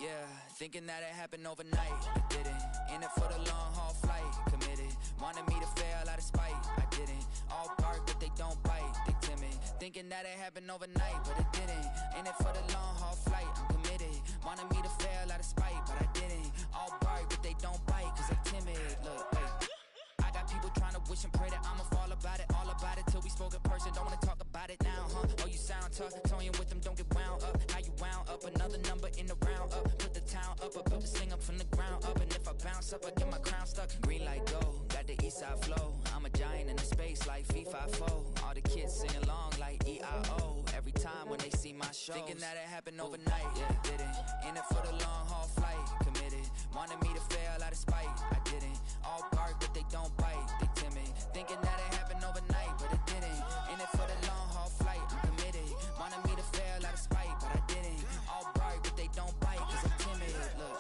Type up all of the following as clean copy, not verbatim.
Yeah, thinking that it happened overnight, it didn't. In it for the long haul flight, committed. Wanted me to fail out of spite, I didn't. All bark but they don't bite, they timid. Thinking that it happened overnight, but it didn't. In it for the long haul flight, I'm committed. Wanted me to fail out of spite, but I didn't. All bark but they don't bite, cause they timid. Look, hey. I got people trying to wish and pray that I'ma fall about it. All about it till we spoke in person, don't wanna talk about it now, huh? Oh, you sound tough, toying with them, don't get wound up. How you wound up, another number in the round up. Put the town up, I built this thing up from the ground up. And if I bounce up, I get my crown stuck. Green light go, got the east side flow. I'm a giant in the space like FIFA 4. All the kids sing along like E-I-O. Every time when they see my show, thinking that it happened overnight, yeah, didn't. In it for the long haul flight, committed. Wanted me to fail out of spite, I didn't. All bark but they don't bite, they timid. Thinking that it happened overnight, but it didn't. In it for the long haul flight, I'm committed. Wanted me to fail out of spite, but I didn't. All bark but they don't bite, cause I'm timid. Look,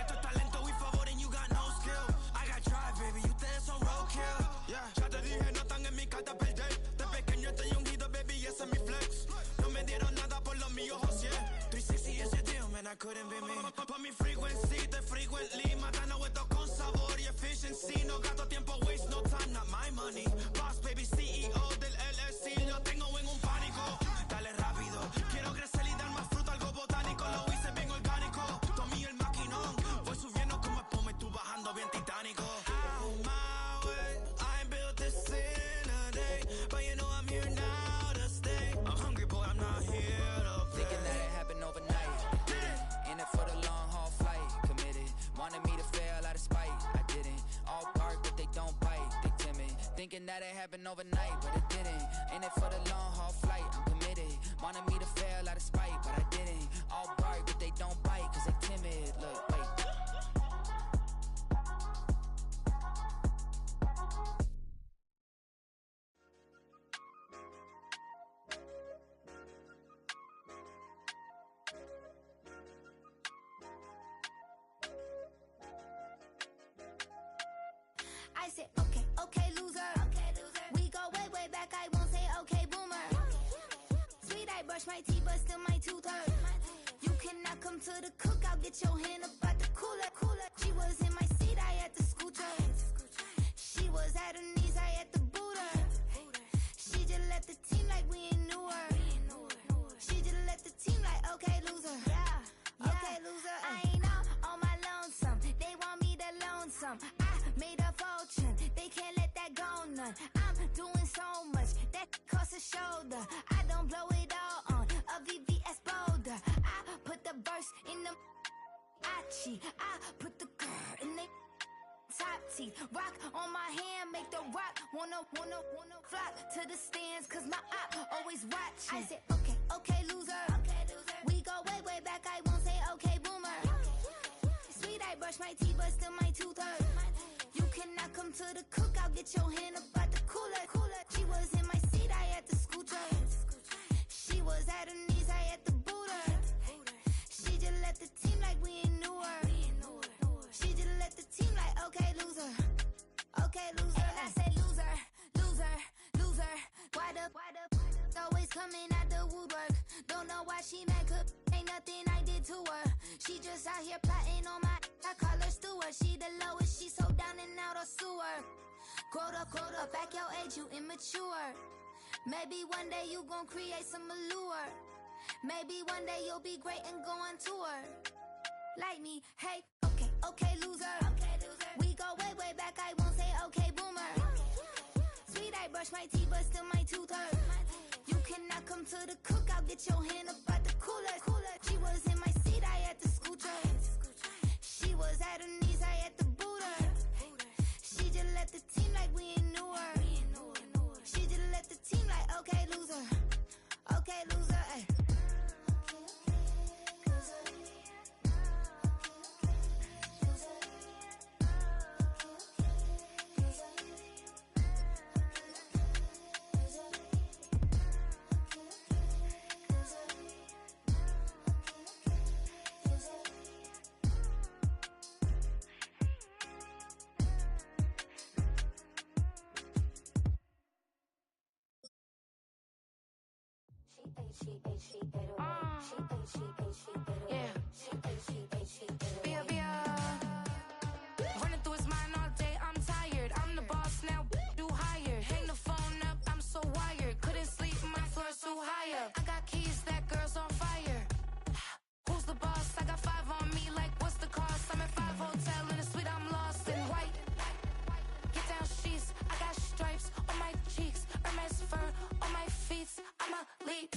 Esto es talento y favor and you got no skill. I got drive, baby, ustedes son roadkill. Yeah, ya te dije, no están en mi carta perder. De pequeño estoy ungido, baby, ese es mi flex. No me dieron nada por lo mío, José. 360 is your deal, man, I couldn't be me. Pa' mi frequency, te frequently. Matando esto con sabor y efficiency. No gasto tiempo, waste no time, not my money. Boss, baby, CEO del LLC. Lo tengo en un pánico. Dale rápido, quiero crecer y dar más fruto, algo botánico. Lo hice bien orgánico. Tomé el maquinón. Voy subiendo como espuma y tú bajando bien titánico. Out my way, I ain't built this in a day. But you know I'm here now to stay. I'm hungry, boy, I'm not here to play. thinking that it happened overnight, it didn't. In it for the long haul flight, committed. Wanted me to fail out of spite, I didn't. All bark but they don't bite, they timid. Thinking that it happened overnight, but it didn't. In it for the long haul flight, I'm committed. Wanted me to fail out of spite, but I didn't. All bark but they don't bite, cause they timid. Look, wait. I said, okay, okay, loser. We go way, way back, I won't say okay, boomer. Sweet, I brush my teeth, but still my tooth hurt. You cannot come to the cookout, get your hand up at the cooler. She was in my seat, I had to scoot her. She was at her knees, I had to boot her. She just left the team like we ain't knew her. She just left the team like, okay, loser. Yeah, okay, loser. I ain't out on my lonesome. They want me to loan some. I made a fortune. They can't let that go none. I'm doing so much that costs a shoulder. I don't blow it all on a VVS boulder. I put the verse in the cheat. I put the girl in the top teeth. Rock on my hand, make the rock wanna flock to the stands, cause my op always watching. I said, okay, okay, loser. We go way, way back, I won't say okay, boomer. Sweet, I brush my teeth, but still my tooth hurt. You cannot come to the cookout, get your hand up at the cooler. She was in my seat, I had to scoot her. She was at her knees, I had to boot her. She just left the team like we ain't knew her. She just left the team like, okay, loser. Okay, loser. And I say loser, loser, loser. Why the always coming out the woodwork? Don't know why she mad, cause ain't nothing I did to her. She just out here plotting on my, I call her steward. She the lowest, she so down and out of sewer. Growed up, back your age, you immature. Maybe one day you gon' create some allure. Maybe one day you'll be great and go on tour. Like me, hey, okay, okay, loser. We go way, way back, I won't say okay, boomer. Sweet, I brush my teeth, but still my tooth hurt. You cannot come to the cookout, get your hand up at the cooler. She was in my seat, I had to scoot her. She was at her knees, I had to boot her. She just left the team like we ain't knew her. She just left the team like, okay, loser. Okay, loser, ay. Running through his mind all day, I'm tired. I'm the boss now, do higher. Hang the phone up, I'm so wired. Couldn't sleep, my floor's too high up. I got keys, that girl's on fire. Who's the boss? I got 5 on me, like what's the cost? I'm at 5 hotel in a suite, I'm lost in white. Get down sheets, I got stripes on my cheeks. Hermes fur on my feet, I'm a lead.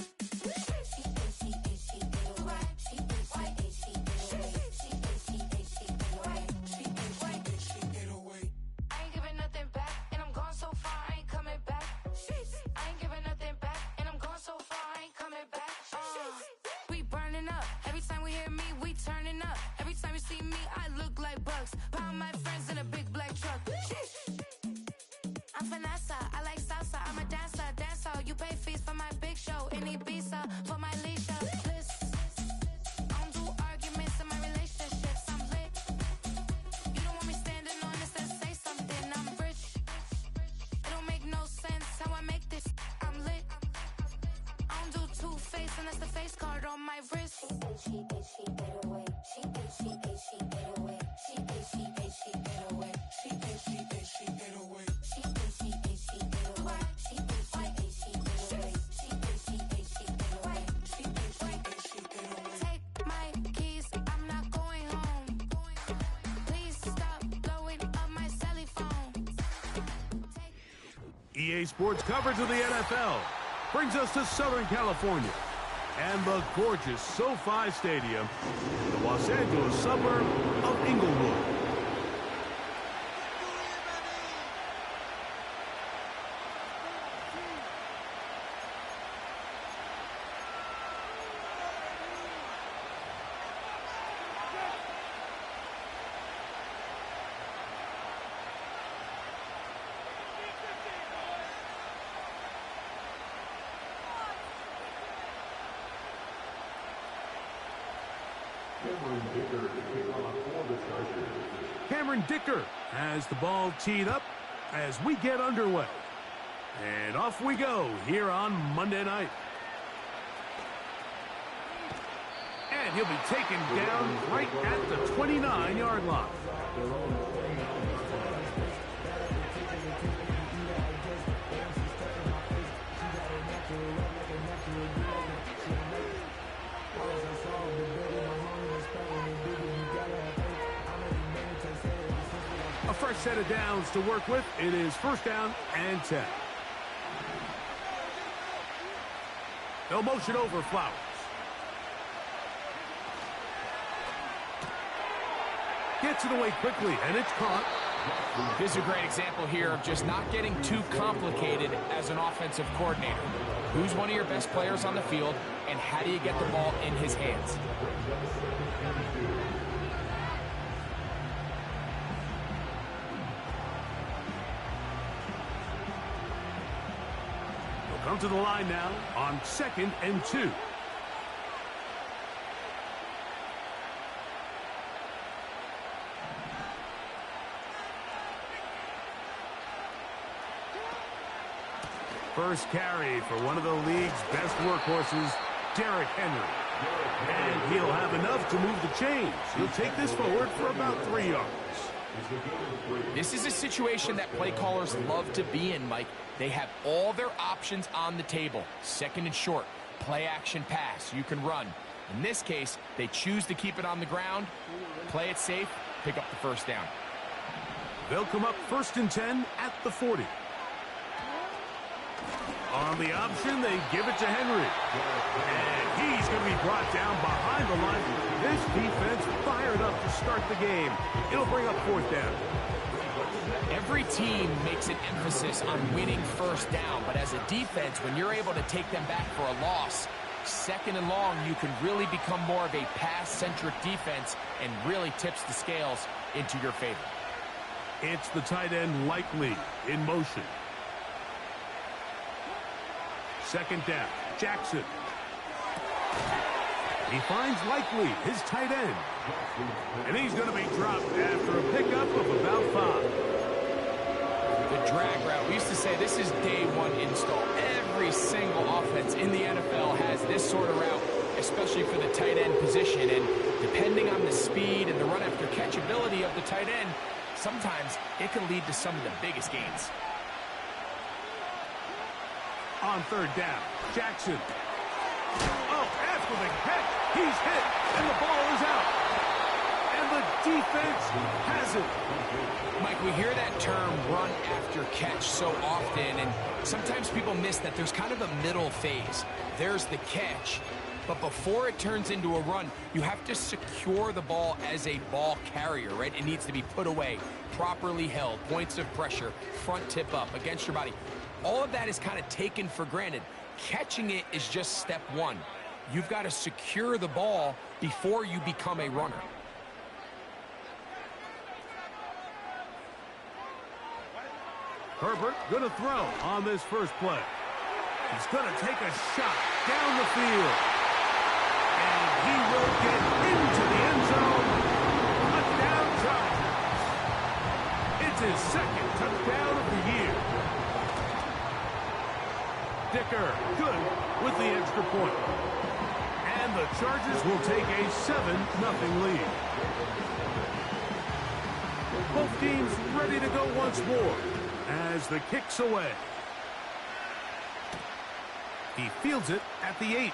I ain't giving nothing back, and I'm gone so far, I ain't coming back. I ain't giving nothing back, and I'm gone so far, I ain't coming back. We burning up, every time we hear me, we turning up. Every time you see me, I look like bugs. Pound my friends in a big black truck. I'm Vanessa, I like salsa, I'm a dancer. You pay fees for my big show in Ibiza, for my leisure. Bliss. I don't do arguments in my relationships, I'm lit. You don't want me standing on this and say something, I'm rich. It don't make no sense how I make this, I'm lit. I don't do two-face and that's the face card on my wrist. Take my keys, I'm not going home. Please stop blowing up my celly phone. EA Sports coverage of the NFL brings us to Southern California and the gorgeous SoFi Stadium, the Los Angeles suburb of Inglewood. Cameron Dicker has the ball teed up as we get underway. And off we go here on Monday night. And he'll be taken down right at the 29-yard line. A fresh set of downs to work with. It is first down and 10. They'll motion over Flowers. Gets it away quickly, and it's caught. This is a great example here of just not getting too complicated as an offensive coordinator. Who's one of your best players on the field, and how do you get the ball in his hands? Come to the line now on 2nd and 2. First carry for one of the league's best workhorses, Derrick Henry. And he'll have enough to move the chains. He'll take this forward for about 3 yards. This is a situation that play callers love to be in, Mike. They have all their options on the table. 2nd and short, play action pass, you can run. In this case, they choose to keep it on the ground, play it safe, pick up the first down. They'll come up 1st and 10 at the 40. On the option, they give it to Henry. And he's going to be brought down behind the line. This defense fired up to start the game. It'll bring up 4th down. Every team makes an emphasis on winning first down, but as a defense, when you're able to take them back for a loss, 2nd and long, you can really become more of a pass-centric defense and really tips the scales into your favor. It's the tight end Likely in motion. 2nd down, Jackson. He finds Likely, his tight end. And he's going to be dropped after a pickup of about 5. The drag route. We used to say this is day one install. every single offense in the NFL has this sort of route, especially for the tight end position. And depending on the speed and the run after catch ability of the tight end, sometimes it can lead to some of the biggest gains. On third down, Jackson. Oh, after the catch, he's hit, and the ball is out. And the defense has it. Mike, we hear that term run after catch so often, and sometimes people miss that there's kind of a middle phase. There's the catch, but before it turns into a run, you have to secure the ball as a ball carrier, right? It needs to be put away, properly held, points of pressure, front tip up against your body. All of that is kind of taken for granted. Catching it is just step one. You've got to secure the ball before you become a runner. Herbert gonna throw on this first play. He's gonna take a shot down the field. And he will get into the end zone. Touchdown Chargers. It's his second touchdown of the year. Dicker good with the extra point. And the Chargers will take a 7-0 lead. Both teams ready to go once more as the kick's away. He fields it at the 8.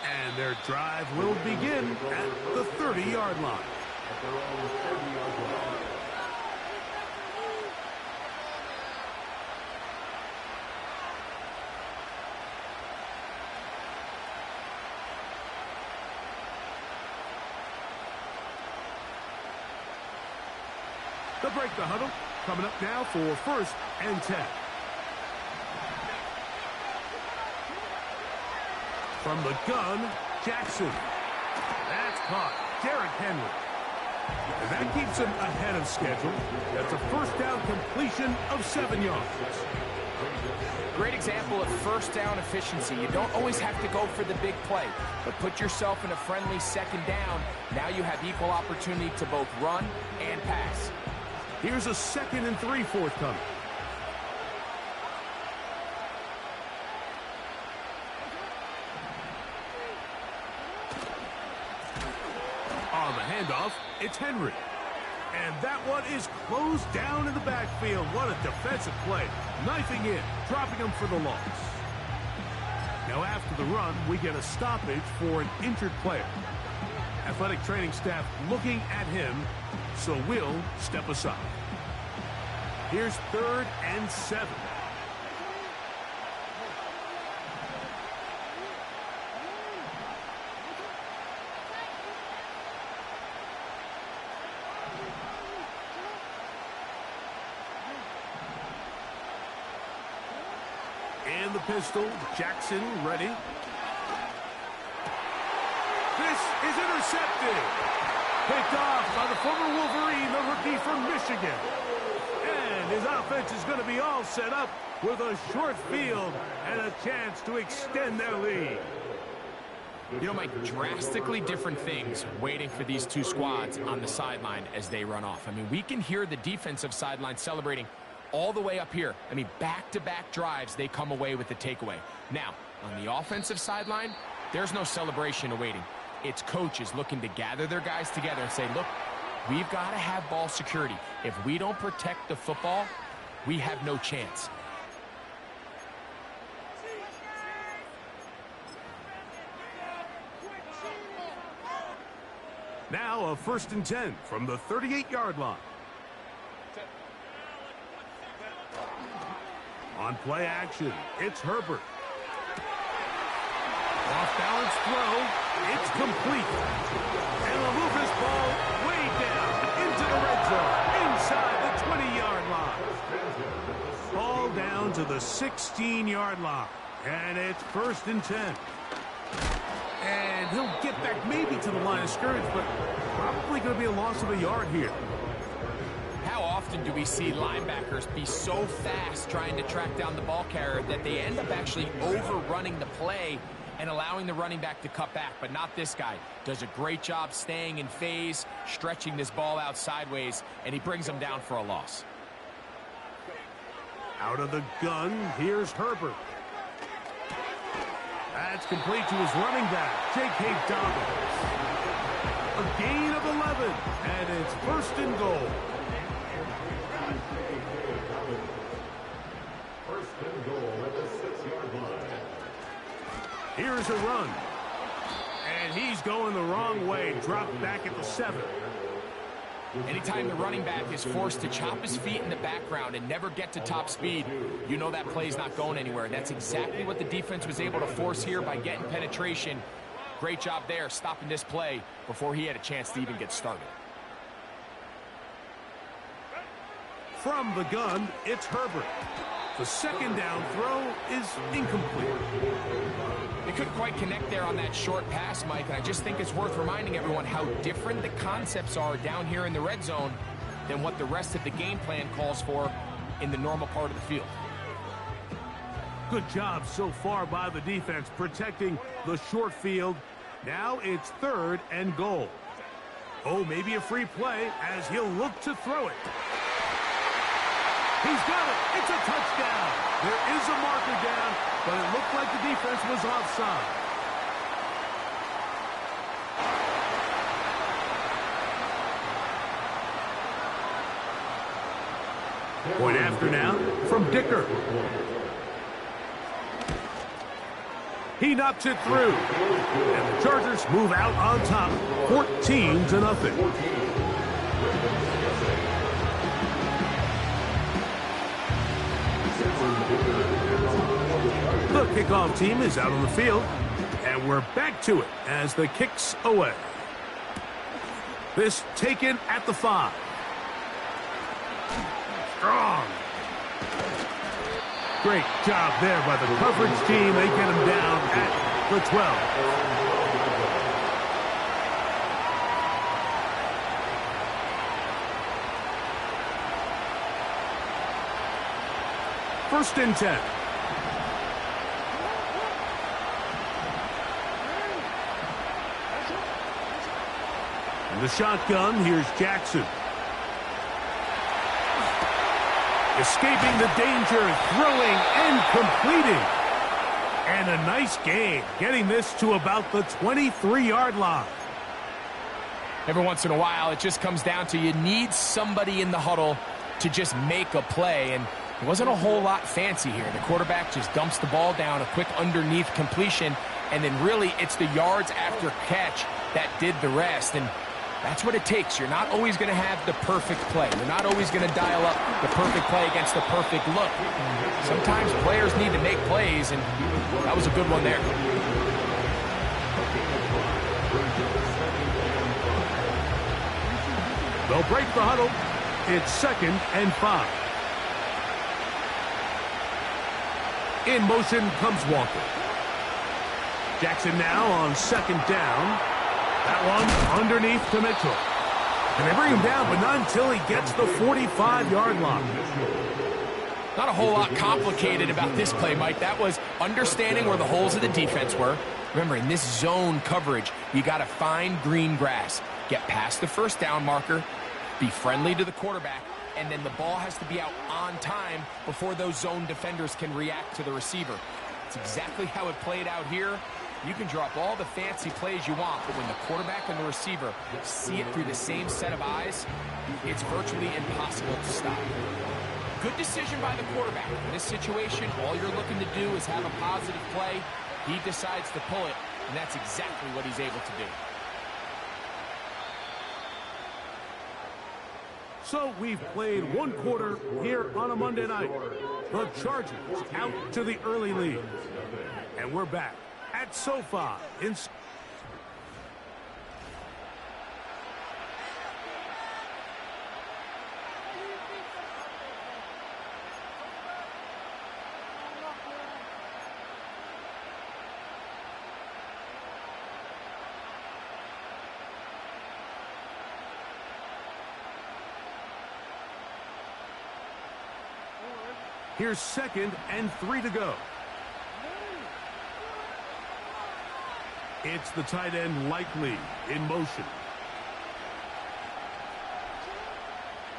And their drive will begin at the 30-yard line. They'll break the huddle. Coming up now for 1st and 10. From the gun, Jackson. That's caught. Derrick Henry. And that keeps him ahead of schedule. That's a first down completion of 7 yards. Great example of first down efficiency. You don't always have to go for the big play, but put yourself in a friendly second down. Now you have equal opportunity to both run and pass. Here's a 2nd and 3 forthcoming. On the handoff, it's Henry. And that one is closed down in the backfield. What a defensive play. Knifing in, dropping him for the loss. Now after the run, we get a stoppage for an injured player. Athletic training staff looking at him, so we'll step aside. Here's 3rd and 7. And the pistol, Jackson ready. This is intercepted. Picked off by the former Wolverine, the rookie from Michigan. And his offense is going to be all set up with a short field and a chance to extend their lead. You know, Mike, drastically different things waiting for these two squads on the sideline as they run off. I mean, we can hear the defensive sideline celebrating all the way up here. I mean, back-to-back drives, they come away with the takeaway. Now, on the offensive sideline, there's no celebration awaiting. It's coaches looking to gather their guys together and say, look, we've got to have ball security. If we don't protect the football, we have no chance. Now a 1st and 10 from the 38-yard line. On play action, it's Herbert. Off-balance throw, it's complete. And they'll move this ball way down into the red zone, inside the 20-yard line. Ball down to the 16-yard line, and it's 1st and 10. And he'll get back maybe to the line of scrimmage, but probably going to be a loss of a yard here. How often do we see linebackers be so fast trying to track down the ball carrier that they end up actually overrunning the play and allowing the running back to cut back? But not this guy. Does a great job staying in phase, stretching this ball out sideways, and he brings them down for a loss. Out of the gun, here's Herbert. That's complete to his running back, J.K. Dobbins. A gain of 11, and it's 1st and goal. Here's a run. And he's going the wrong way, dropped back at the 7. Anytime the running back is forced to chop his feet in the background and never get to top speed, you know that play's not going anywhere. That's exactly what the defense was able to force here by getting penetration. Great job there, stopping this play before he had a chance to even get started. From the gun, it's Herbert. The 2nd down throw is incomplete. They couldn't quite connect there on that short pass, Mike, and I just think it's worth reminding everyone how different the concepts are down here in the red zone than what the rest of the game plan calls for in the normal part of the field. Good job so far by the defense protecting the short field. Now it's 3rd and goal. Oh, maybe a free play as he'll look to throw it. He's got it. It's a touchdown. There is a marker down, but it looked like the defense was offside. Point after now from Dicker. He knocks it through. And the Chargers move out on top, 14-0. The kickoff team is out on the field, and we're back to it as the kick's away. This taken at the 5. Strong. Great job there by the coverage team. They get him down at the 12. 1st and 10. And the shotgun, here's Jackson. Escaping the danger, throwing and completing. And a nice gain, getting this to about the 23-yard line. Every once in a while, it just comes down to you need somebody in the huddle to just make a play, and it wasn't a whole lot fancy here. The quarterback just dumps the ball down, a quick underneath completion, and then really it's the yards after catch that did the rest. And that's what it takes. You're not always going to have the perfect play. You're not always going to dial up the perfect play against the perfect look. Sometimes players need to make plays, and that was a good one there. They'll break the huddle. It's 2nd and 5. In motion comes Walker. Jackson now on 2nd down. That one underneath to Mitchell. And they bring him down, but not until he gets the 45-yard line. Not a whole lot complicated about this play, Mike. That was understanding where the holes of the defense were. Remember, in this zone coverage, you got to find green grass. Get past the 1st down marker, be friendly to the quarterback, and then the ball has to be out on time before those zone defenders can react to the receiver. It's exactly how it played out here. You can drop all the fancy plays you want, but when the quarterback and the receiver see it through the same set of eyes, it's virtually impossible to stop. Good decision by the quarterback. In this situation, all you're looking to do is have a positive play. He decides to pull it, and that's exactly what he's able to do. So we've played 1 quarter here on a Monday night. The Chargers out to the early lead. And we're back at SoFi in... Here's 2nd and 3 to go. It's the tight end Likely in motion.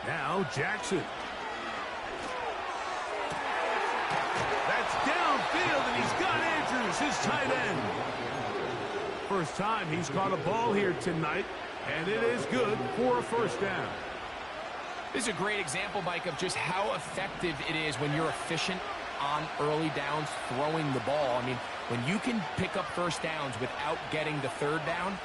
Now Jackson. That's downfield, and he's got Andrews, his tight end. First time he's caught a ball here tonight, and it is good for a first down. This is a great example, Mike, of just how effective it is when you're efficient on early downs throwing the ball. I mean, when you can pick up first downs without getting the third down,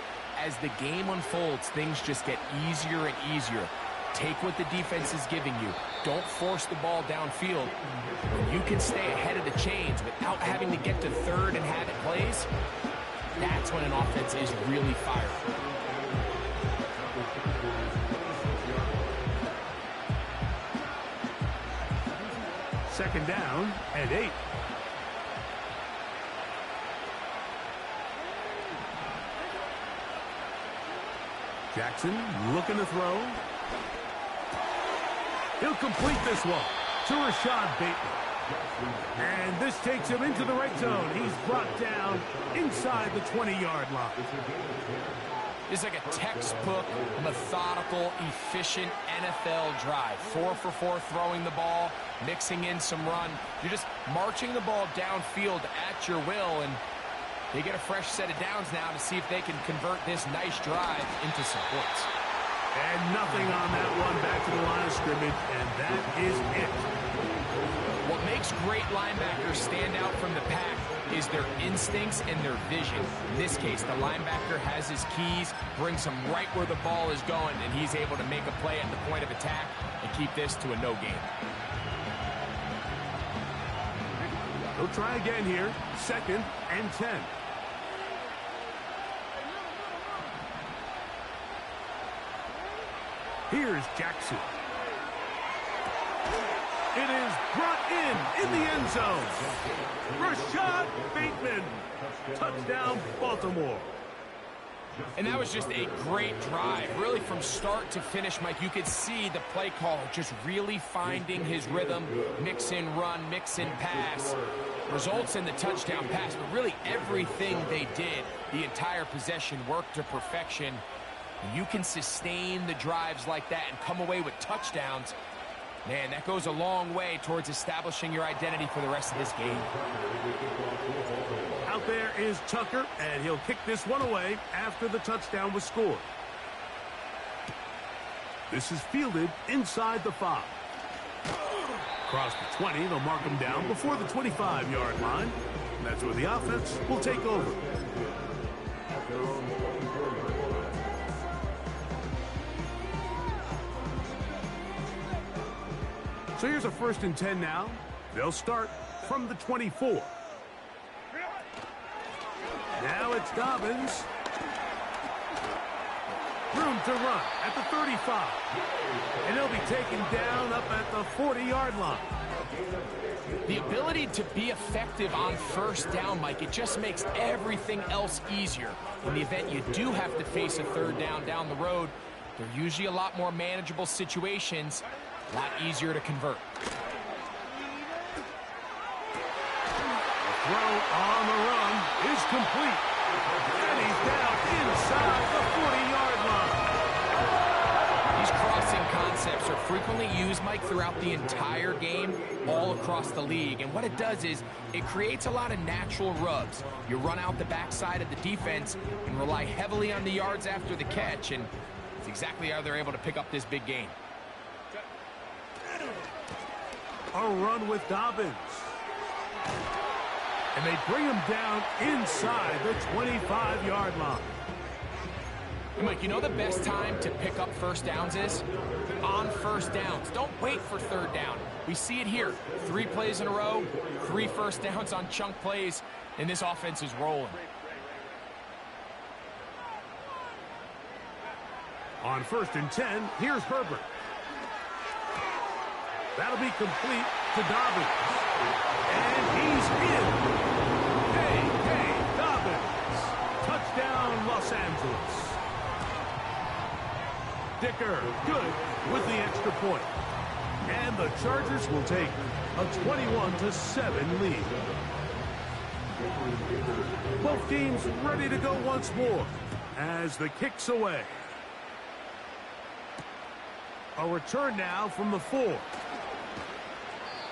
as the game unfolds, things just get easier and easier. Take what the defense is giving you. Don't force the ball downfield. When you can stay ahead of the chains without having to get to third and have it plays, that's when an offense is really firing. Second down and 8. Jackson looking to throw. He'll complete this one to Rashad Bateman. And this takes him into the red zone. He's brought down inside the 20-yard line. It's like a textbook, methodical, efficient NFL drive. 4 for 4 throwing the ball, mixing in some run. You're just marching the ball downfield at your will, and they get a fresh set of downs now to see if they can convert this nice drive into some points. And nothing on that one, back to the line of scrimmage, and that is it. What makes great linebackers stand out from the pack is their instincts and their vision. In this case, the linebacker has his keys, brings him right where the ball is going, and he's able to make a play at the point of attack and keep this to a no gain. He'll try again here, 2nd and 10. Here's Jackson. It is brought in the end zone. Rashad Bateman. Touchdown, Baltimore. And that was just a great drive. Really from start to finish, Mike, you could see the play caller just really finding his rhythm. Mix in run, mix in pass. Results in the touchdown pass. But really everything they did, the entire possession, worked to perfection. And you can sustain the drives like that and come away with touchdowns. Man, that goes a long way towards establishing your identity for the rest of this game. Out there is Tucker, and he'll kick this one away after the touchdown was scored. This is fielded inside the 5. Across the 20, they'll mark him down before the 25-yard line. And that's where the offense will take over. So here's a 1st and 10 now. They'll start from the 24. Now it's Dobbins. Room to run at the 35. And he'll be taken down up at the 40-yard line. The ability to be effective on first down, Mike, it just makes everything else easier. In the event you do have to face a third down the road, they're usually a lot more manageable situations. A lot easier to convert. Throw on the run is complete. And he's down inside the 40-yard line. These crossing concepts are frequently used, Mike, throughout the entire game, all across the league. And what it does is it creates a lot of natural rubs. You run out the backside of the defense and rely heavily on the yards after the catch. And it's exactly how they're able to pick up this big gain. A run with Dobbins. And they bring him down inside the 25-yard line. And Mike, you know the best time to pick up first downs is? On first downs. Don't wait for third down. We see it here. 3 plays in a row, 3 first downs on chunk plays, and this offense is rolling. On 1st and 10, here's Herbert. That'll be complete to Dobbins. And he's in. Hey, Dobbins. Touchdown, Los Angeles. Dicker, good with the extra point. And the Chargers will take a 21-7 lead. Both teams ready to go once more as the kick's away. A return now from the 4.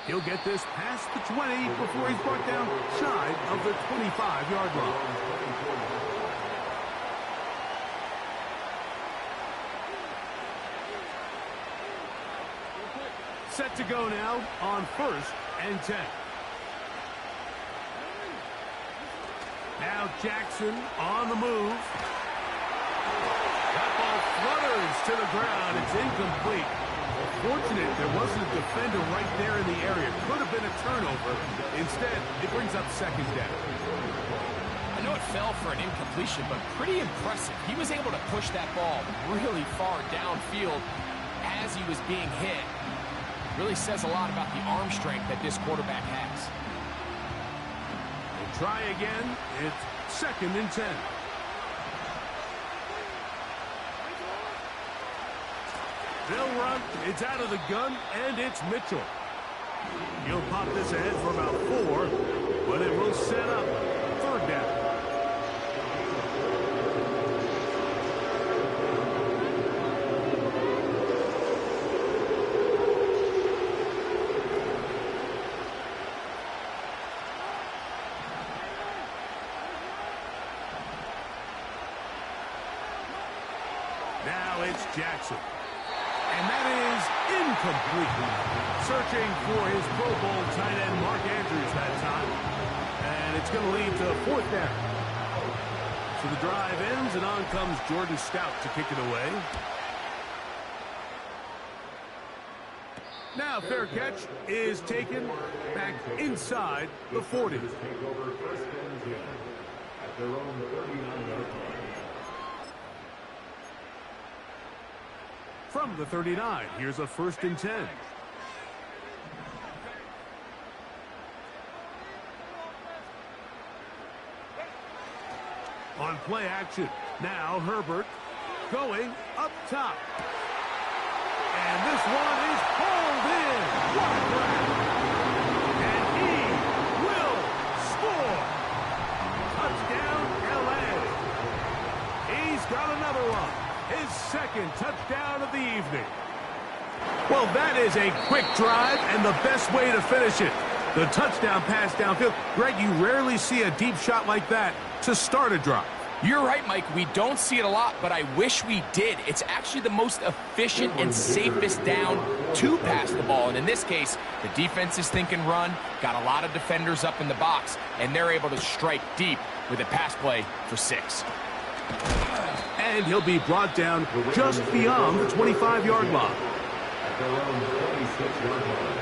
He'll get this past the 20 before he's brought down shy of the 25-yard line. Set to go now on 1st and 10. Now Jackson on the move. That ball flutters to the ground. It's incomplete. Fortunate there wasn't a defender right there in the area. Could have been a turnover. Instead, it brings up 2nd down. I know it fell for an incompletion, but pretty impressive. He was able to push that ball really far downfield as he was being hit. Really says a lot about the arm strength that this quarterback has. We'll try again. It's 2nd and 10. They'll run. It's out of the gun, and it's Mitchell. He'll pop this ahead for about 4, but it will set up 3rd down. Now it's Jackson. And that is incomplete. Searching for his Pro Bowl tight end Mark Andrews that time. And it's going to lead to 4th down. So the drive ends, and on comes Jordan Stout to kick it away. Now fair catch is taken back inside the 40. Take over 1st and 10 at their own 39-yard line. From the 39, here's a 1st and 10. On play action, now Herbert going up top. And this one is hauled in. What a grab. And he will score. Touchdown, LA. He's got another one. His 2nd touchdown of the evening. Well, that is a quick drive and the best way to finish it. The touchdown pass downfield. Greg, you rarely see a deep shot like that to start a drive. You're right, Mike. We don't see it a lot, but I wish we did. It's actually the most efficient and safest down to pass the ball. And in this case, the defense is thinking run, got a lot of defenders up in the box, and they're able to strike deep with a pass play for 6. And he'll be brought down just beyond the 25-yard line. At their own 26-yard line.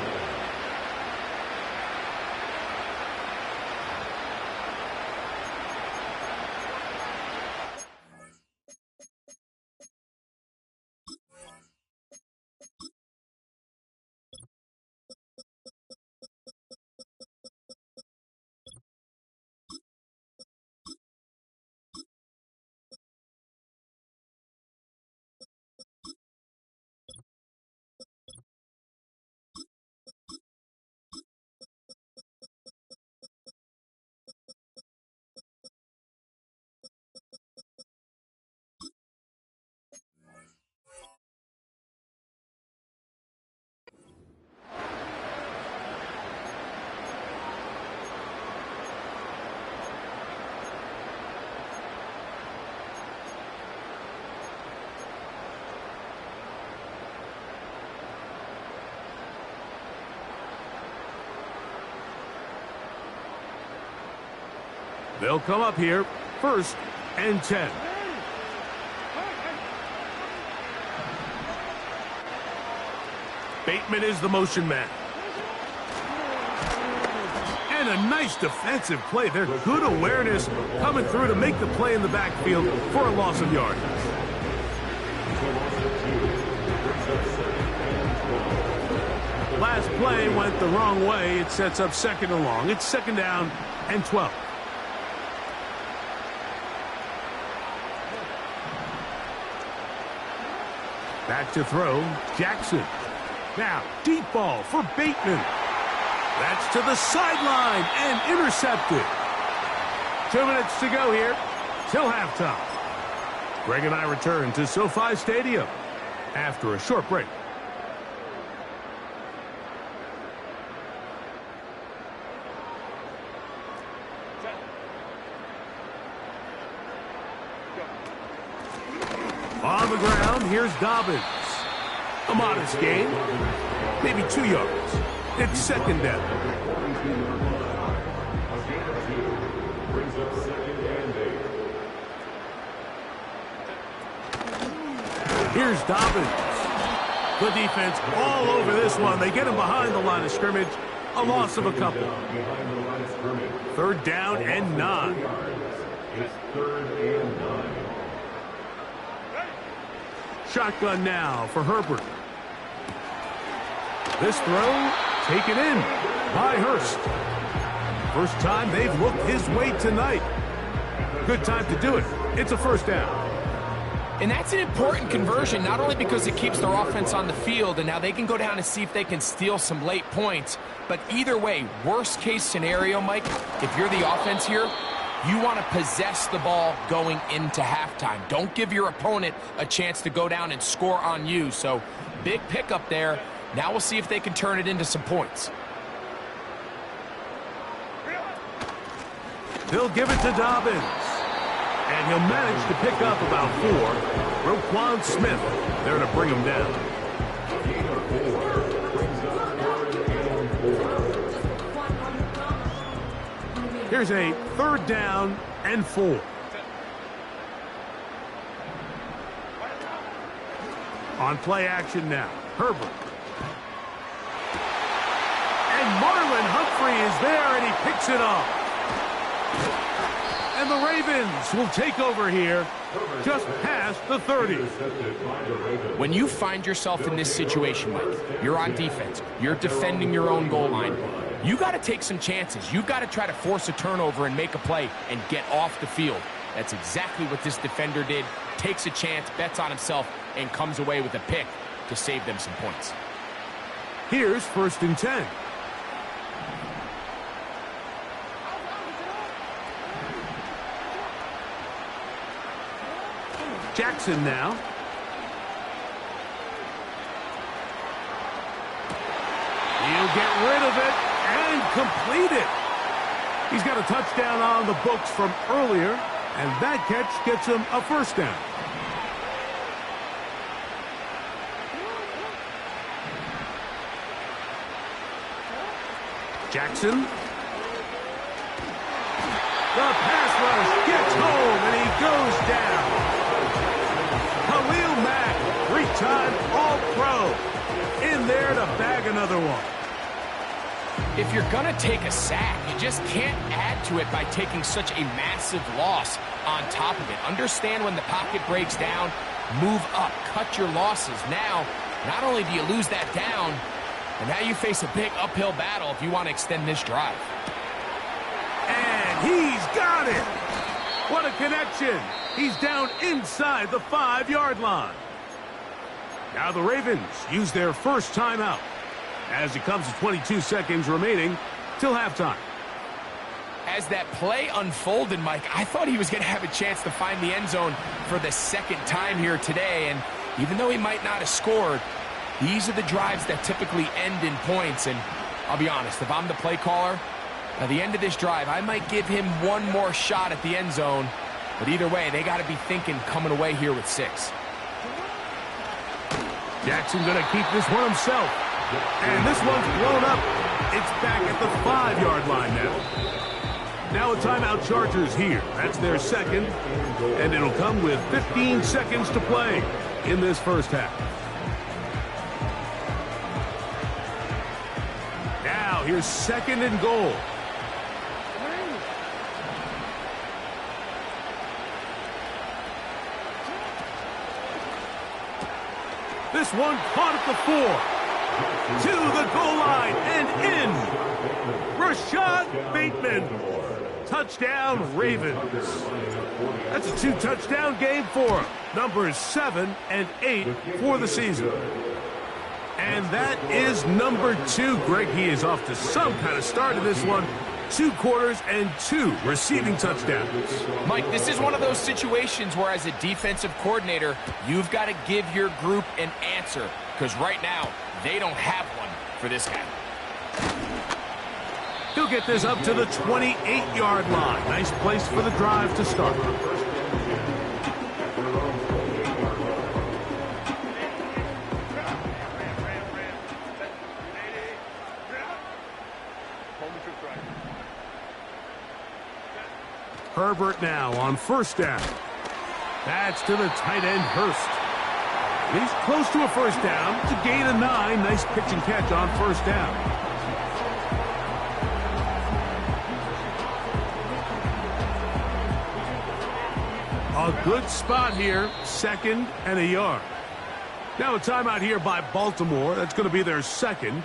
They'll come up here, 1st and 10. Bateman is the motion man. And a nice defensive play there. Good awareness coming through to make the play in the backfield for a loss of yardage. Last play went the wrong way. It sets up 2nd and long. It's 2nd down and 12. Back to throw, Jackson. Now, deep ball for Bateman. That's to the sideline and intercepted. 2 minutes to go here till halftime. Greg and I return to SoFi Stadium after a short break. here's Dobbins. A modest gain, maybe 2 yards. It's second down. Brings up second and 8. Here's Dobbins. The defense all over this one. They get him behind the line of scrimmage. A loss of a couple. Third down and 9. It's 3rd and 9. Shotgun now for Herbert. This throw taken in by Hurst. First time they've looked his way tonight. Good time to do it. It's a first down. And that's an important conversion, not only because it keeps their offense on the field, and now they can go down and see if they can steal some late points. But either way, worst case scenario, Mike, if you're the offense here, you want to possess the ball going into halftime. Don't give your opponent a chance to go down and score on you. So big pickup there. Now we'll see if they can turn it into some points. They'll give it to Dobbins. And he'll manage to pick up about 4. Roquan Smith there to bring him down. Here's a 3rd down and 4. On play action now, Herbert. And Marlon Humphrey is there, and he picks it off. And the Ravens will take over here just past the 30. When you find yourself in this situation, Mike, you're on defense, you're defending your own goal line, you got to take some chances. You've got to try to force a turnover and make a play and get off the field. That's exactly what this defender did. Takes a chance, bets on himself, and comes away with a pick to save them some points. Here's 1st and 10. Jackson now. He'll get rid of it and complete it. He's got a touchdown on the books from earlier, and that catch gets him a first down. Jackson. The pass rush gets home, and he goes down. Khalil Mack, 3-time All-Pro, in there to bag another one. If you're going to take a sack, you just can't add to it by taking such a massive loss on top of it. Understand when the pocket breaks down, move up, cut your losses. Now, not only do you lose that down, but now you face a big uphill battle if you want to extend this drive. And he's got it. What a connection. He's down inside the 5-yard line. Now the Ravens use their first timeout as it comes to 22 seconds remaining till halftime. As that play unfolded, Mike, I thought he was going to have a chance to find the end zone for the second time here today. And even though he might not have scored, these are the drives that typically end in points. And I'll be honest, if I'm the play caller, at the end of this drive, I might give him one more shot at the end zone. But either way, they got to be thinking coming away here with 6. Jackson going to keep this one himself. And this one's blown up. It's back at the 5-yard line now. Now a timeout, Chargers here. That's their second. And it'll come with 15 seconds to play in this first half. Now here's 2nd and goal. This one caught at the 4. To the goal line and in. Rashad Bateman. Touchdown, Ravens. That's a 2-touchdown game for him. Numbers 7 and 8 for the season. And that is number 2. Greg, he is off to some kind of start in this one. 2 quarters and 2 receiving touchdowns. Mike, this is one of those situations where as a defensive coordinator, you've got to give your group an answer. Because right now, they don't have one for this guy. He'll get this up to the 28-yard line. Nice place for the drive to start. Herbert now on first down. That's to the tight end, Hurst. He's close to a first down. It's a gain of 9. Nice pitch and catch on first down. A good spot here, 2nd and a yard. Now a timeout here by Baltimore. That's going to be their second.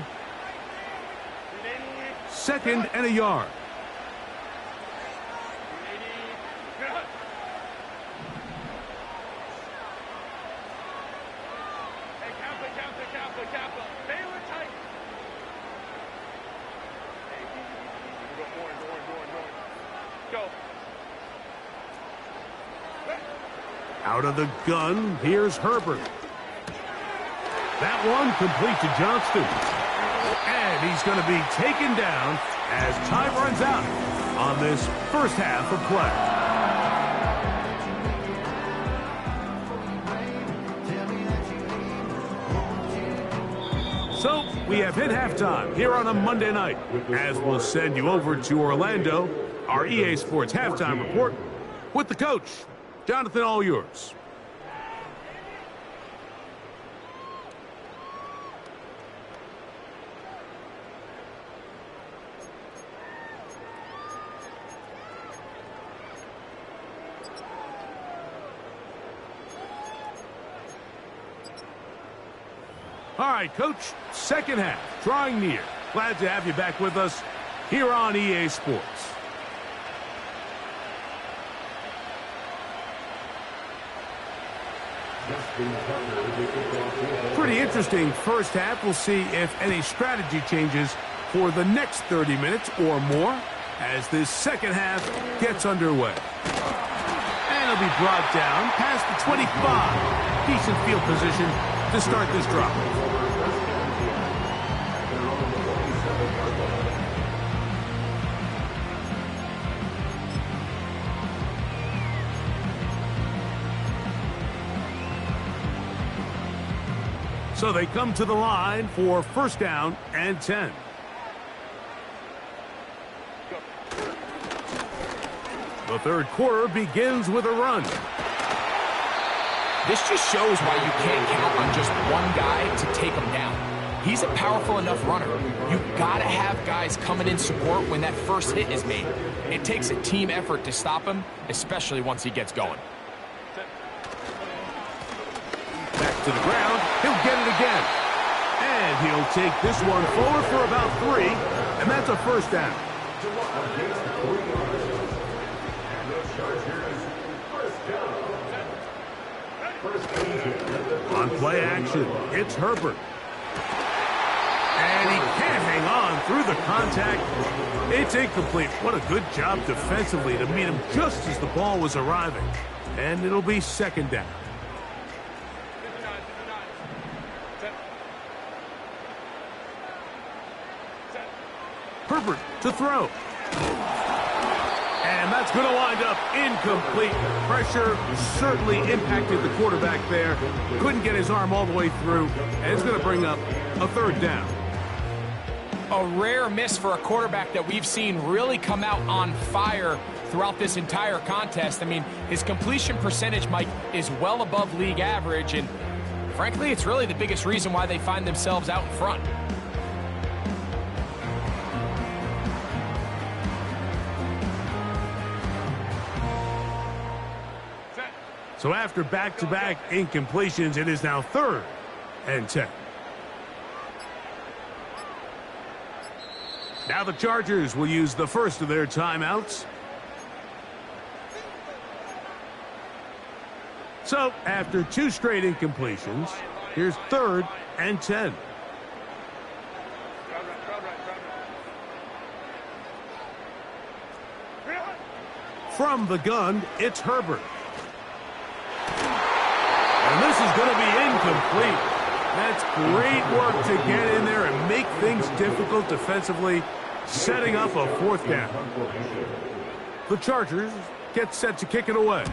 2nd and a yard. Out of the gun, here's Herbert. That one complete to Johnston. And he's going to be taken down as time runs out on this first half of play. So we have hit halftime here on a Monday night, as we'll send you over to Orlando, our EA Sports halftime report with the coach. Jonathan, all yours. All right, Coach, second half, drawing near. Glad to have you back with us here on EA Sports. Pretty interesting first half. We'll see if any strategy changes for the next 30 minutes or more as this second half gets underway. And it'll be brought down past the 25. Decent field position to start this drive. So they come to the line for first down and 10. The third quarter begins with a run. This just shows why you can't count on just one guy to take him down. He's a powerful enough runner. You've got to have guys coming in support when that first hit is made. It takes a team effort to stop him, especially once he gets going. Back to the ground. He'll get it again. And he'll take this one forward for about 3, and that's a first down. On play action, it's Herbert. And he can't hang on through the contact. It's incomplete. What a good job defensively to meet him just as the ball was arriving. And it'll be second down. Herbert to throw. And that's going to wind up incomplete. Pressure certainly impacted the quarterback there. Couldn't get his arm all the way through. And it's going to bring up a third down. A rare miss for a quarterback that we've seen really come out on fire throughout this entire contest. I mean, his completion percentage, Mike, is well above league average. And frankly, it's really the biggest reason why they find themselves out in front. So after back-to-back incompletions, it is now 3rd and 10. Now the Chargers will use the first of their timeouts. So after 2 straight incompletions, here's 3rd and 10. From the gun, it's Herbert. And this is going to be incomplete. That's great work to get in there and make things difficult defensively, setting up a 4th down. The Chargers get set to kick it away.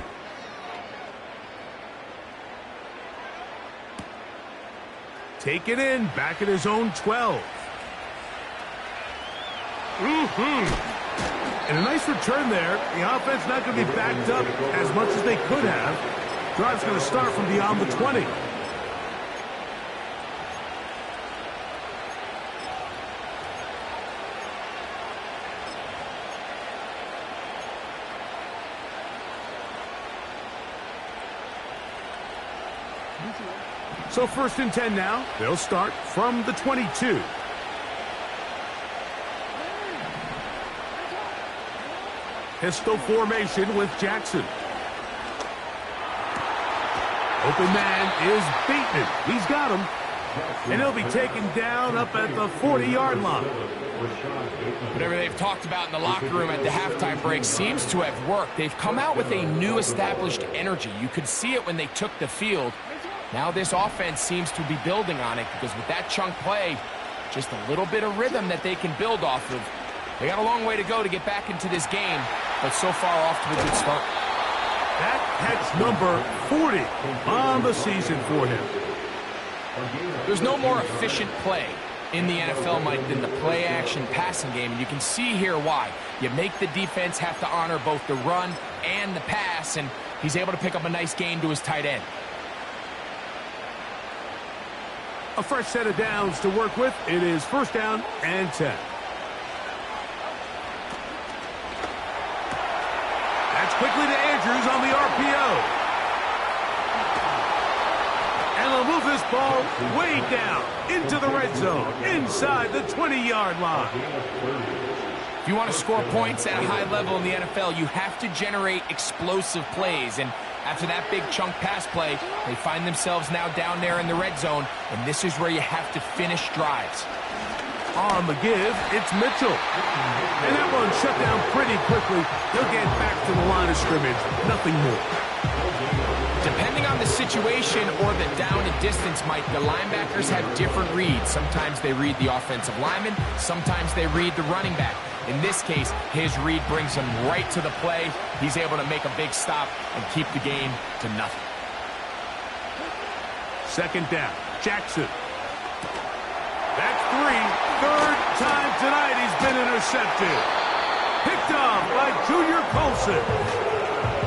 Take it in, back at his own 12. And a nice return there. The offense not going to be backed up as much as they could have. Drive's going to start from beyond the 20. So 1st and 10 now. They'll start from the 22. Pistol formation with Jackson. Open man is Bateman. He's got him. And he'll be taken down up at the 40-yard line. Whatever they've talked about in the locker room at the halftime break seems to have worked. They've come out with a new established energy. You could see it when they took the field. Now this offense seems to be building on it because with that chunk play, just a little bit of rhythm that they can build off of. They got a long way to go to get back into this game, but so far off to a good start. That's number 40 on the season for him. There's no more efficient play in the NFL, Mike, than the play-action passing game, and you can see here why. You make the defense have to honor both the run and the pass, and he's able to pick up a nice gain to his tight end. A fresh set of downs to work with. It is 1st down and 10. That's quickly to Andrews on the RPO. And they'll move this ball way down into the red zone, inside the 20-yard line. If you want to score points at a high level in the NFL, you have to generate explosive plays. And after that big chunk pass play, they find themselves now down there in the red zone, and this is where you have to finish drives. On the give, it's Mitchell. And that one shut down pretty quickly. He'll get back to the line of scrimmage. Nothing more. Depending on the situation or the down and distance, Mike, the linebackers have different reads. Sometimes they read the offensive lineman. Sometimes they read the running back. In this case, his read brings him right to the play. He's able to make a big stop and keep the game to nothing. 2nd down, Jackson. That's 3. 3rd time tonight he's been intercepted. Picked off by Junior Colson.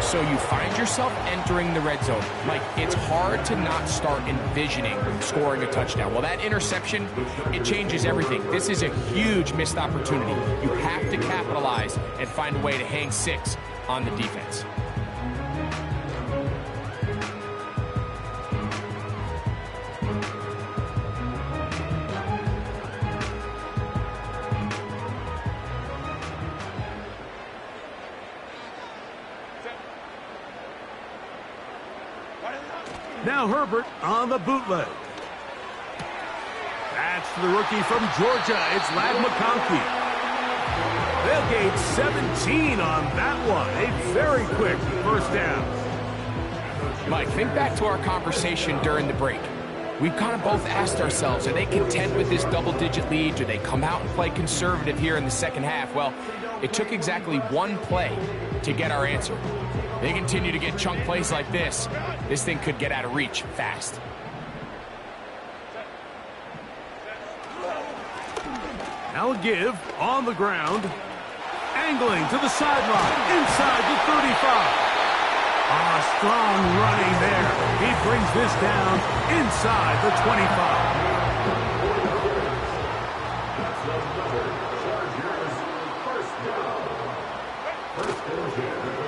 So you find yourself entering the red zone. Mike, it's hard to not start envisioning scoring a touchdown. Well, that interception, it changes everything. This is a huge missed opportunity. You have to capitalize and find a way to hang 6 on the defense. Now Herbert on the bootleg. That's the rookie from Georgia. It's Ladd McConkey. They'll gain 17 on that one. A very quick 1st down. Mike, think back to our conversation during the break. We've kind of both asked ourselves, are they content with this double-digit lead? Do they come out and play conservative here in the second half? Well, it took exactly one play to get our answer. They continue to get chunk plays like this. This thing could get out of reach fast. Now a give on the ground. Angling to the sideline, inside the 35. Strong running there. He brings this down inside the 25.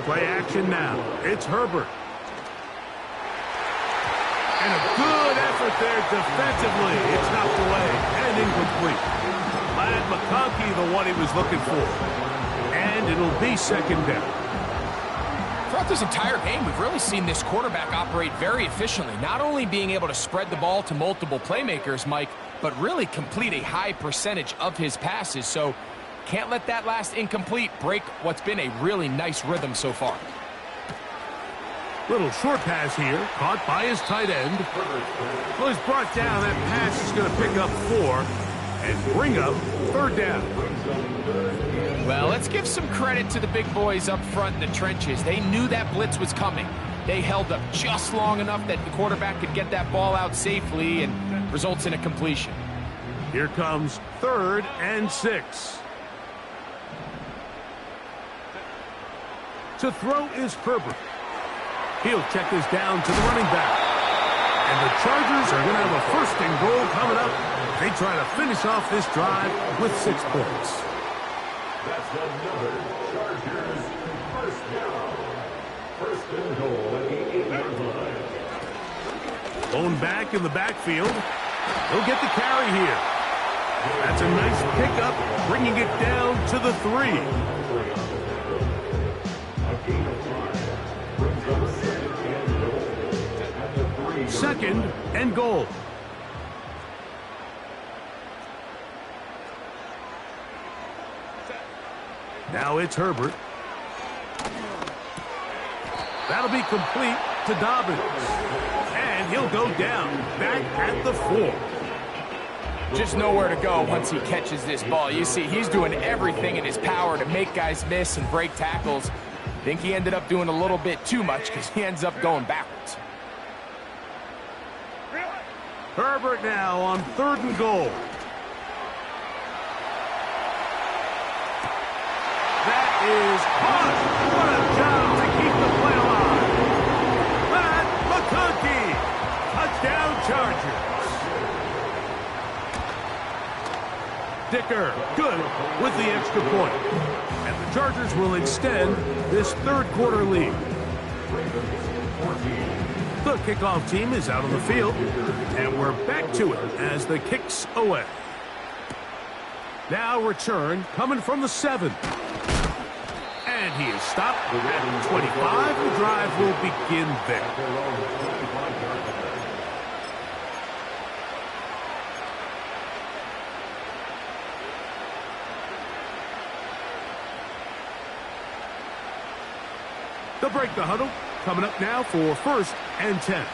Play action now. It's Herbert. And a good effort there defensively. It's knocked away and incomplete. Ladd McConkey, the one he was looking for. And it'll be 2nd down. Throughout this entire game, we've really seen this quarterback operate very efficiently, not only being able to spread the ball to multiple playmakers, Mike, but really complete a high percentage of his passes. So can't let that last incomplete break what's been a really nice rhythm so far. Little short pass here, caught by his tight end. Well, he's brought down. That pass is going to pick up 4 and bring up 3rd down. Well, let's give some credit to the big boys up front in the trenches. They knew that blitz was coming. They held up just long enough that the quarterback could get that ball out safely and results in a completion. Here comes 3rd and 6. To throw is Herbert. He'll check this down to the running back. And the Chargers are going to have a 1st and goal coming up. They try to finish off this drive with 6 points. That's another Chargers 1st down. 1st and goal at the 8-yard line. Lone back in the backfield. He'll get the carry here. That's a nice pickup, bringing it down to the 3. Second and goal. Now it's Herbert. That'll be complete to Dobbins. And he'll go down, back at the 4. Just nowhere to go once he catches this ball. You see, he's doing everything in his power to make guys miss and break tackles. I think he ended up doing a little bit too much because he ends up going backwards. Herbert now on 3rd and goal. That is caught. What a job to keep the play alive. Matt McConkey. Touchdown Chargers. Dicker, good with the extra point. And the Chargers will extend this 3rd quarter lead. The kickoff team is out on the field, and we're back to it as the kick's away. Now return coming from the 7. And he is stopped at 25. The drive will begin there. They'll break the huddle. Coming up now for 1st and 10.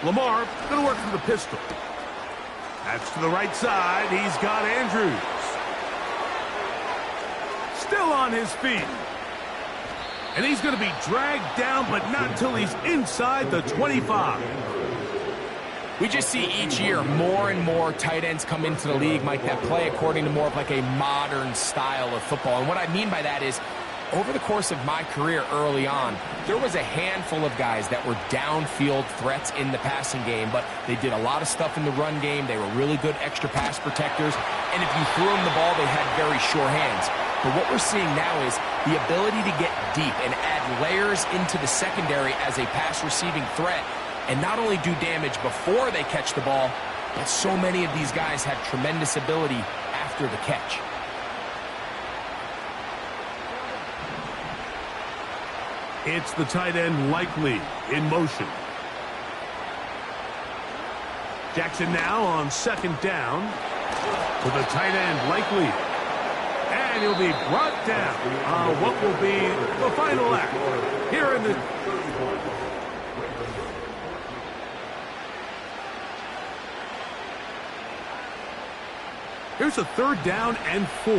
Lamar going to work from the pistol. That's to the right side. He's got Andrews. Still on his feet. And he's going to be dragged down, but not until he's inside the 25. We just see each year more and more tight ends come into the league, Mike, that play according to more of like a modern style of football. And what I mean by that is, over the course of my career early on, there was a handful of guys that were downfield threats in the passing game, but they did a lot of stuff in the run game. They were really good extra pass protectors. And if you threw them the ball, they had very sure hands. But what we're seeing now is the ability to get deep and add layers into the secondary as a pass-receiving threat and not only do damage before they catch the ball, but so many of these guys have tremendous ability after the catch. It's the tight end Likely in motion. Jackson now on 2nd down to the tight end Likely. And he'll be brought down on what will be the final act here in the... Here's a 3rd down and 4.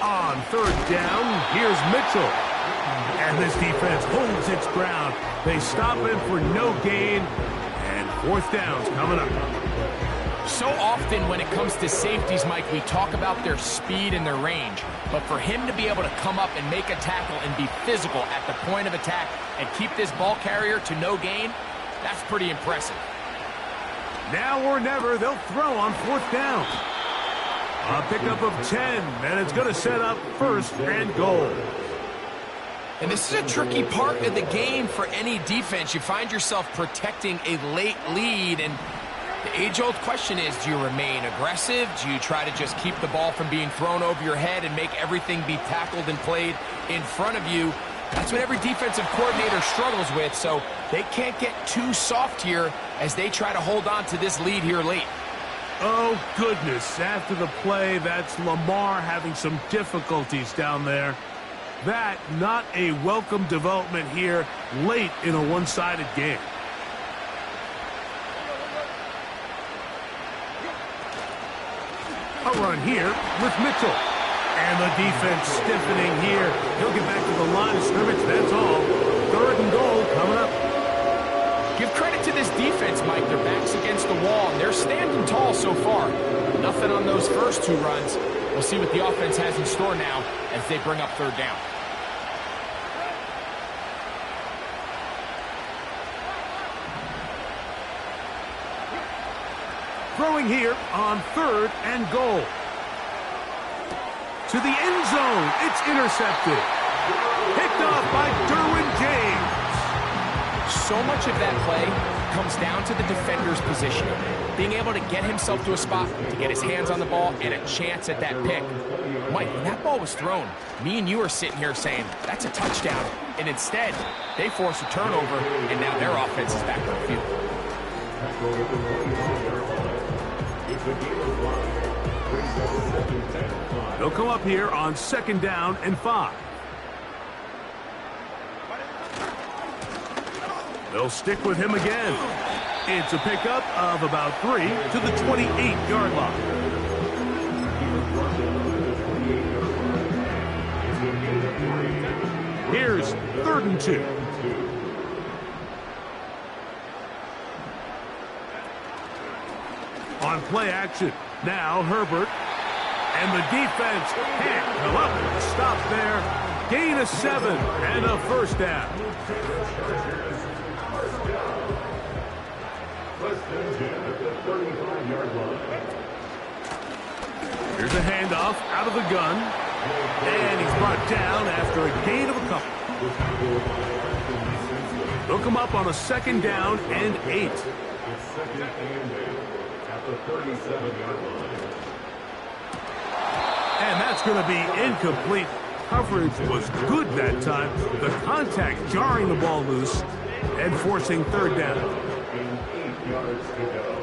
On 3rd down, here's Mitchell. And this defense holds its ground. They stop him for no gain. And 4th down's coming up. So often when it comes to safeties, Mike, we talk about their speed and their range. But for him to be able to come up and make a tackle and be physical at the point of attack and keep this ball carrier to no gain, that's pretty impressive. Now or never, they'll throw on 4th down. A pickup of 10, and it's going to set up 1st and goal. And this is a tricky part of the game for any defense. You find yourself protecting a late lead, and the age-old question is, do you remain aggressive? Do you try to just keep the ball from being thrown over your head and make everything be tackled and played in front of you? That's what every defensive coordinator struggles with, so they can't get too soft here as they try to hold on to this lead here late. Oh, goodness. After the play, that's Lamar having some difficulties down there. That, not a welcome development here late in a one-sided game. A run here with Mitchell. And the defense stiffening here. He'll get back to the line of scrimmage, that's all. 3rd and goal coming up. Give credit to this defense, Mike. Their back's against the wall, and they're standing tall so far. Nothing on those first 2 runs. We'll see what the offense has in store now as they bring up 3rd down. Throwing here on 3rd and goal. To the end zone. It's intercepted. Picked off by Derwin James. So much of that play comes down to the defender's positioning. Being able to get himself to a spot, to get his hands on the ball, and a chance at that pick. Mike, when that ball was thrown, me and you are sitting here saying, that's a touchdown. And instead, they force a turnover, and now their offense is back on the field. They'll come up here on 2nd down and 5. They'll stick with him again. It's a pickup of about 3 to the 28-yard line. Here's 3rd and 2. On play action, now Herbert. And the defense can't come up and stop there. Gain of 7 and a 1st down. Here's a handoff out of the gun. And he's brought down after a gain of a couple. They'll come up on a 2nd down and 8. It's 2nd and 8 at the 37-yard line. And that's going to be incomplete. Coverage was good that time. The contact jarring the ball loose and forcing 3rd down. 8 yards to go.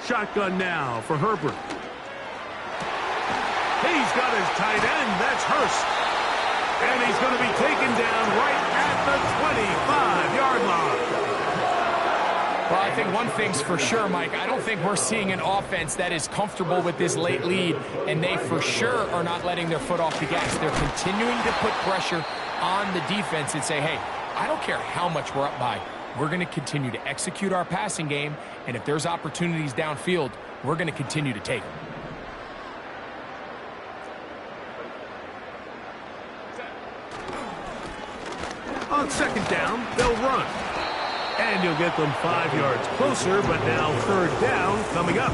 Shotgun now for Herbert. He's got his tight end. That's Hurst. And he's going to be taken down right at the 25-yard line. Well, I think one thing's for sure, Mike. I don't think we're seeing an offense that is comfortable with this late lead, and they for sure are not letting their foot off the gas. They're continuing to put pressure on the defense and say, hey, I don't care how much we're up by. We're going to continue to execute our passing game, and if there's opportunities downfield, we're going to continue to take them. On 2nd down, they'll run. And you'll get them 5 yards closer, but now 3rd down coming up.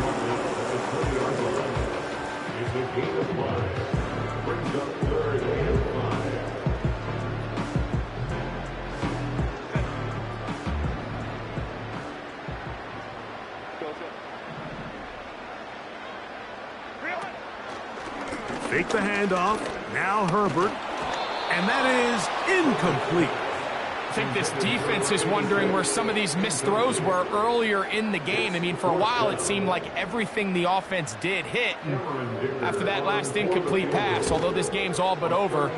Fake the handoff. Now Herbert. And that is incomplete. I think this defense is wondering where some of these missed throws were earlier in the game. I mean, for a while it seemed like everything the offense did hit. And after that last incomplete pass, although this game's all but over,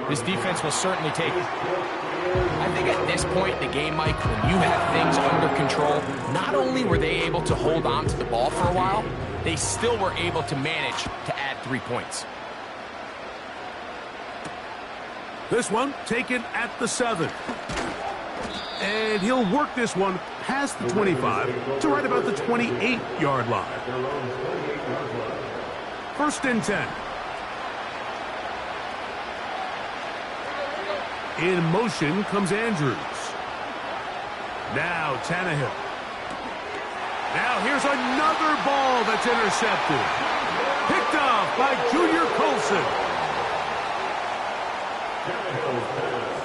this defense will certainly take it. I think at this point in the game, Mike, when you have things under control, not only were they able to hold on to the ball for a while, they still were able to manage to add 3 points. This one taken at the 7. And he'll work this one past the 25 to right about the 28-yard line. 1st and 10. In motion comes Andrews. Now Tannehill. Now here's another ball that's intercepted. Picked off by Junior Colson. Tannehill's pass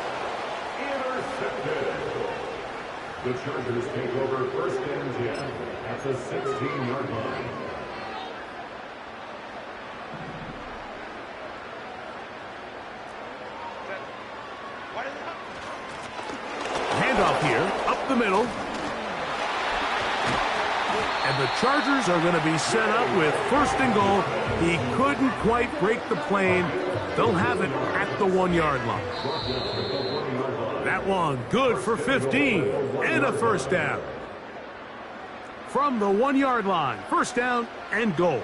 intercepted. The Chargers take over 1st and 10 at the 16-yard line. Handoff here, up the middle. And the Chargers are going to be set up with 1st and goal. He couldn't quite break the plane. They'll have it at the 1-yard line. That That one good for 15 and a first down. From the 1 yard line, first down and goal.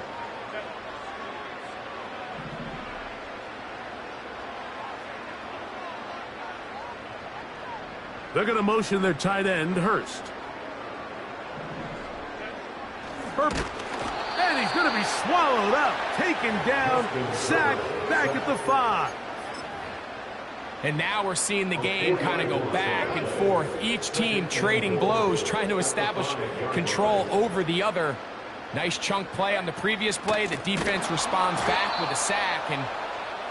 They're going to motion their tight end, Hurst. And he's going to be swallowed up, taken down, sacked, back at the 5. And now we're seeing the game kind of go back and forth. Each team trading blows, trying to establish control over the other. Nice chunk play on the previous play. The defense responds back with a sack, and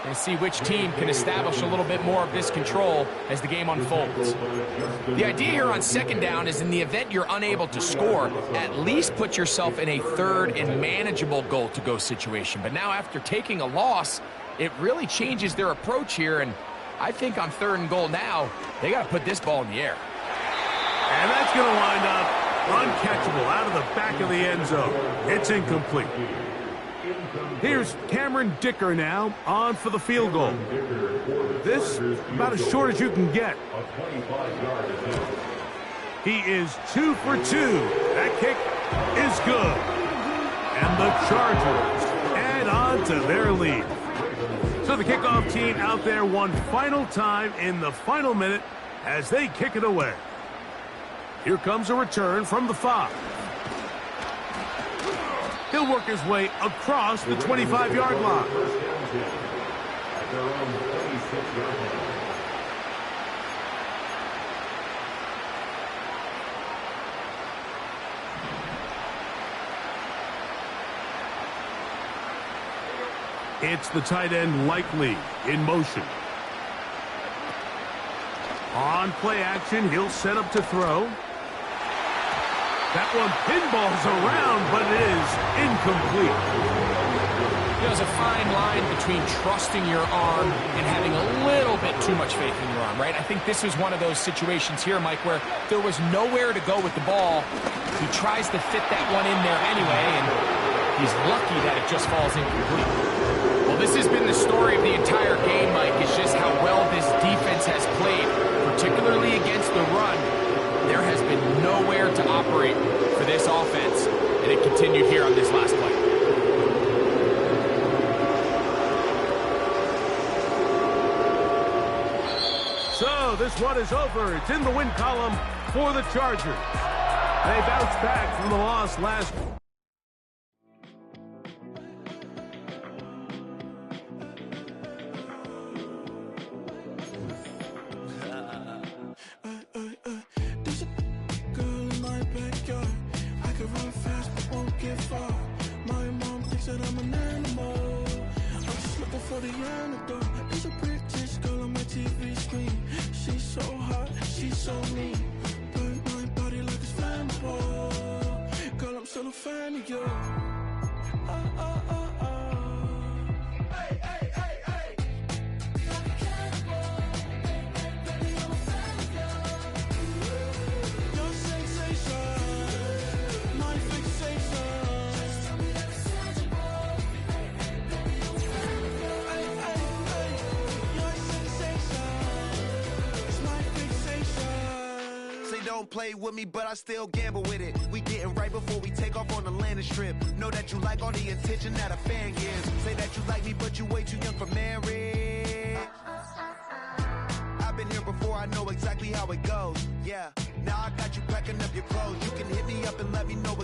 we'll see which team can establish a little bit more of this control as the game unfolds. The idea here on second down is in the event you're unable to score, at least put yourself in a third and manageable goal-to-go situation. But now after taking a loss, it really changes their approach here, and I think on third and goal now, they got to put this ball in the air. And that's going to wind up uncatchable out of the back of the end zone. It's incomplete. Here's Cameron Dicker now on for the field goal. This about as short as you can get. He is 2 for 2. That kick is good. And the Chargers add on to their lead. So the kickoff team out there one final time in the final minute as they kick it away. Here comes a return from the 5. He'll work his way across the 25-yard line. It's the tight end Likely in motion. On play action, he'll set up to throw. That one pinballs around, but it is incomplete. There's a fine line between trusting your arm and having a little bit too much faith in your arm, right? I think this is one of those situations here, Mike, where there was nowhere to go with the ball. He tries to fit that one in there anyway, and he's lucky that it just falls incomplete. Well, this has been the story of the entire game, Mike, is just how well this defense has played, particularly against the run. There has been nowhere to operate for this offense, and it continued here on this last play. So this one is over. It's in the win column for the Chargers. They bounced back from the loss last week. For the antidote, there's a British girl on my TV screen. She's so hot, she's so mean. Burn my body like it's flammable. Girl, I'm still a fan of you. Hey, hey, hey, hey. Like a cannibal. Baby, I'm a fan of you. Your sensation, my fixation. Just tell me that it's tangible. Baby, I'm a fan of you. Don't play with me, but I still gamble with it. We getting right before we take off on the landing strip. Know that you like all the attention that a fan gives. Say that you like me, but you way too young for marriage. I've been here before, I know exactly how it goes. Yeah, now I got you packing up your clothes. You can hit me up and let me know